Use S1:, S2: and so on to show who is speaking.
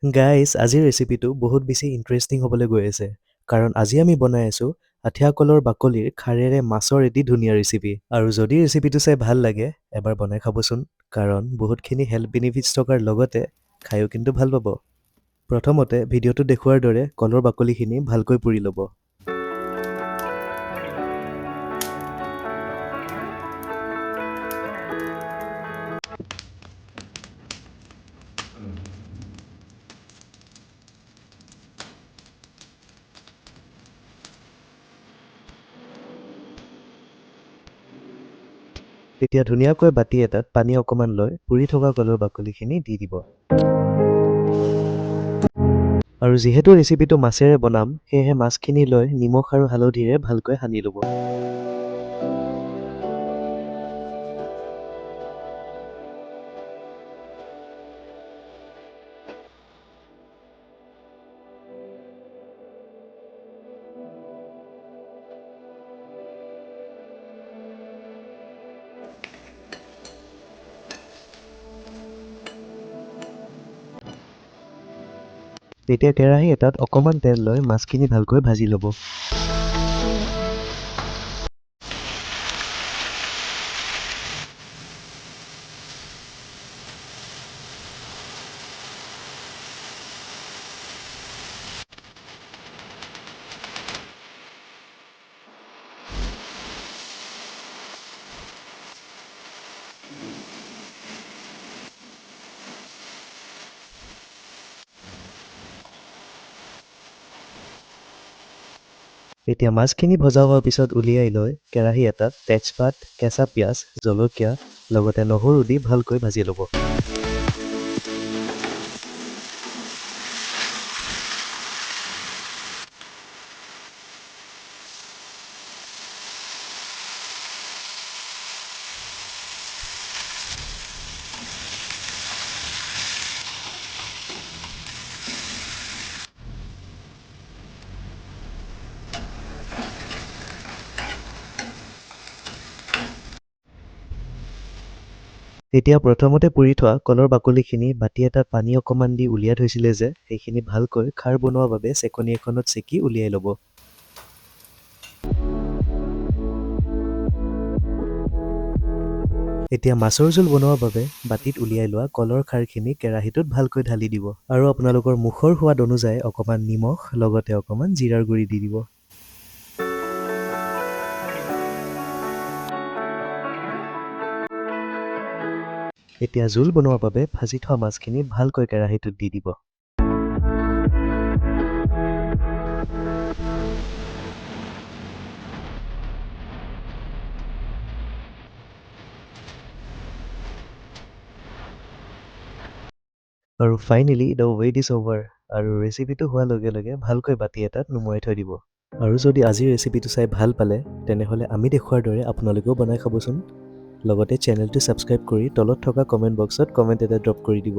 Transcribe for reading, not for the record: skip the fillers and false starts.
S1: Guys, আজিৰ ৰেচিপিটো বহুত বেছি ইণ্টাৰেষ্টিং হ'বলৈ গৈ আছে। কাৰণ আজি আমি বনাই আছোঁ আঠিয়া কলৰ বাকলিৰ খাৰেৰে মাছৰ এটি ধুনীয়া ৰেচিপি। আৰু যদি ৰেচিপিটো চাই ভাল লাগে, এবাৰ বনাই খাবচোন। কাৰণ বহুতখিনি হেল্থ বেনিফিটছ থকাৰ লগতে খায়ো কিন্তু ভাল পাব। প্ৰথমতে ভিডিঅ'টো দেখুওৱাৰ দৰে কলৰ বাকলিখিনি ভালকৈ পুৰি ল'ব। তেতিয়া ধুনীয়াকৈ বাতি এটাত পানী অকণমান লৈ পুৰি থকা কলৰ বাকলিখিনি দি দিব। আৰু যিহেতু ৰেচিপিটো মাছেৰে বনাম, সেয়েহে মাছখিনি লৈ নিমখ আৰু হালধিৰে ভালকৈ সানি ল'ব। তেতিয়া কেৰাহী এটাত অকণমান তেল লৈ মাছখিনি ভালকৈ ভাজি ল'ব। এতিয়া মাছখিনি ভজা হোৱাৰ পিছত উলিয়াই লৈ কেৰাহী এটাত তেজপাত, কেঁচা পিঁয়াজ, জলকীয়া লগতে নহৰু দি ভালকৈ ভাজি ল'ব। তেতিয়া প্ৰথমতে পুৰি থোৱা কলৰ বাকলিখিনি বাতি এটাত পানী অকণমান দি উলিয়াই থৈছিলে যে, সেইখিনি ভালকৈ খাৰ বনোৱাৰ বাবে চেকনি এখনত চেকি উলিয়াই ল'ব। এতিয়া মাছৰ জোল বনোৱাৰ বাবে বাতিত উলিয়াই লোৱা কলৰ খাৰখিনি কেৰাহীটোত ভালকৈ ঢালি দিব। আৰু আপোনালোকৰ মুখৰ সোৱাদ অনুযায়ী অকণমান নিমখ লগতে অকণমান জিৰাৰ গুড়ি দি দিব। এতিয়া জোল বনোৱাৰ বাবে ভাজি থোৱা মাছখিনি ভালকৈ কেৰাহীটোত দি দিব। আৰু finally the wait is over. আৰু ৰেচিপিটো হোৱাৰ লগে লগে ভালকৈ বাতি এটাত নুমুৱাই থৈ দিব। আৰু যদি আজিৰ ৰেচিপিটো চাই ভাল পালে, তেনেহ'লে আমি দেখুওৱাৰ দৰে আপোনালোকেও বনাই খাবচোন। লগতে চেনেলটো ছাবস্ক্ৰাইব কৰি তলত থকা কমেণ্ট বক্সত কমেণ্ট এটা ড্ৰপ কৰি দিব।